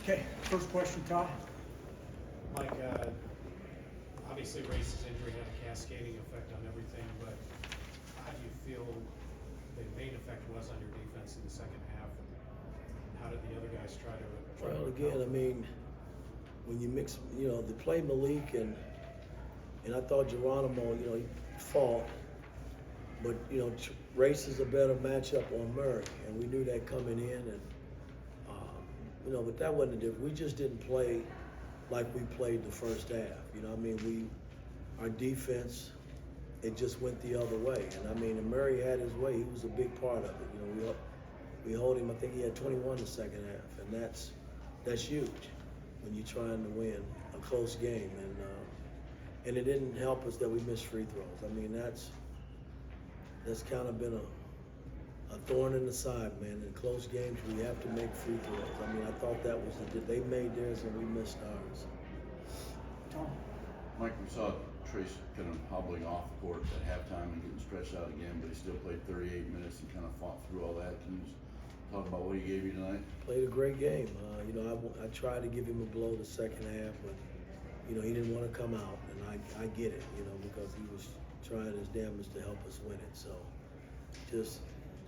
Okay, first question, Todd. Mike, obviously Race's injury had a cascading effect on everything, but how do you feel the main effect was on your defense in the second half? And how did the other guys try to Well, again, I mean, when you mix, they play Malik and I thought Geronimo, he fought, but Race is a better matchup on Murray, and we knew that coming in, and but that wasn't the difference. We just didn't play like we played the first half. Our defense, it just went the other way, and Murray had his way. He was a big part of it. We hold him. I think he had 21 the second half, and that's huge when you're trying to win a close game, and it didn't help us that we missed free throws. That's kind of been a thorn in the side, man. In close games, we have to make free throws. I thought that was they made theirs and we missed ours. Tom. Mike, we saw Trace kind of hobbling off the court at halftime and getting stretched out again, but he still played 38 minutes and kind of fought through all that. Can you just talk about what he gave you tonight? Played a great game. I tried to give him a blow the second half, but he didn't want to come out, and I get it, because he was trying his damnedest to help us win it. So just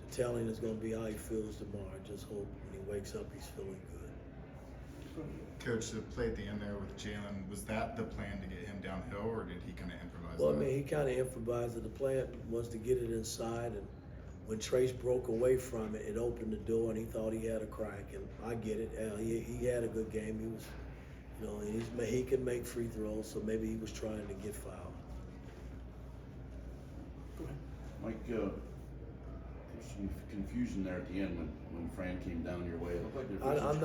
the telling is going to be how he feels tomorrow. I just hope when he wakes up he's feeling good. Coach, to play at the end there with Jalen, was that the plan to get him downhill, or did he kind of improvise? Well, he kind of improvised it. The plan was to get it inside, and when Trace broke away from it, it opened the door, and he thought he had a crack, and I get it. He had a good game. He was, he can make free throws, so maybe he was trying to get fouled. Go ahead. Mike, there's some confusion there at the end when Fran came down your way. It looked like there was I'm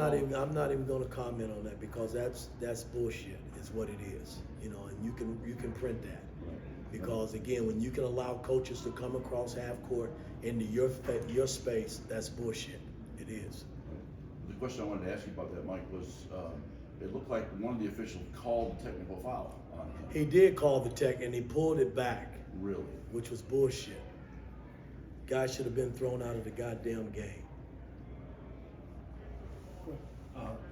not even going to comment on that, because that's bullshit. Is what it is. And you can print that. Because again, when you can allow coaches to come across half court into your space, that's bullshit. It is. The question I wanted to ask you about that, Mike, was it looked like one of the officials called the technical foul on him. He did call the tech, and he pulled it back. Really? Which was bullshit. Guy should have been thrown out of the goddamn game.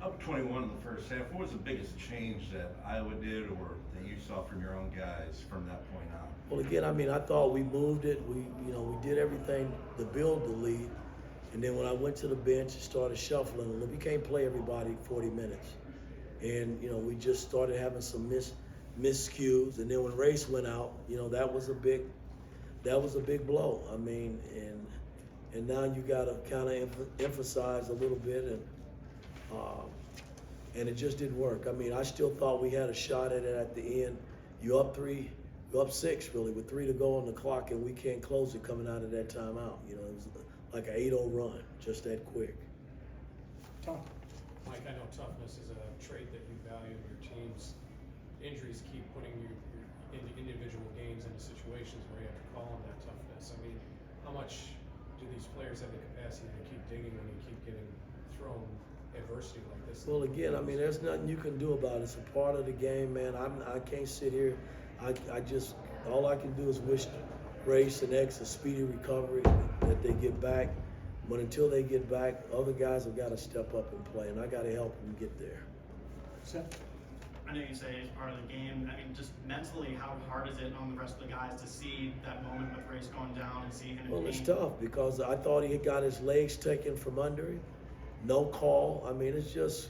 Up 21 in the first half, what was the biggest change that Iowa did or that you saw from your own guys from that point on? Well, again, I thought we moved it. We did everything to build the lead. And then when I went to the bench and started shuffling a little, we can't play everybody 40 minutes. And, we just started having some miscues. And then when Race went out, that was a big blow. And now you got to kind of emphasize a little bit, and it just didn't work. I still thought we had a shot at it at the end. You up 6 really with 3 to go on the clock, and we can't close it coming out of that timeout. It was like an 8-0 run, just that quick. Tom. Mike, I know toughness is a trait that you value in your teams. Injuries keep putting you into individual games into situations where you have to call on that toughness. How much do these players have the capacity to keep digging when you keep getting thrown adversity like this? Well, again, there's nothing you can do about it. It's a part of the game, man. I can't sit here. All I can do is wish Race and X a speedy recovery, that they get back. But until they get back, other guys have got to step up and play, and I got to help them get there. Seth. I know you say it's part of the game. Just mentally, how hard is it on the rest of the guys to see that moment with Race going down and seeing him? Well, it's tough because I thought he got his legs taken from under him. No call. It's just,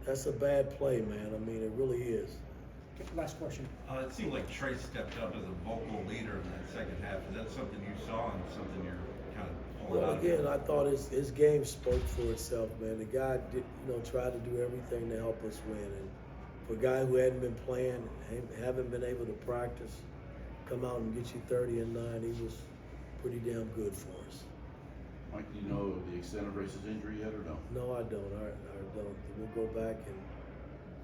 that's a bad play, man. It really is. Okay, last question. It seemed like Trace stepped up as a vocal leader in that second half. Is that something you saw and something you're kind of pulling Well, out again, of? I thought his game spoke for itself, man. The guy did, tried to do everything to help us win. And for a guy who hadn't been playing, haven't been able to practice, come out and get you 30 and 9, he was pretty damn good for us. Mike, do you know the extent of Race's injury yet or no? No, I don't. I don't. We'll go back and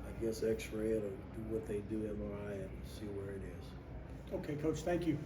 I guess X-ray it or do what they do, MRI, and see where it is. Okay, Coach, thank you.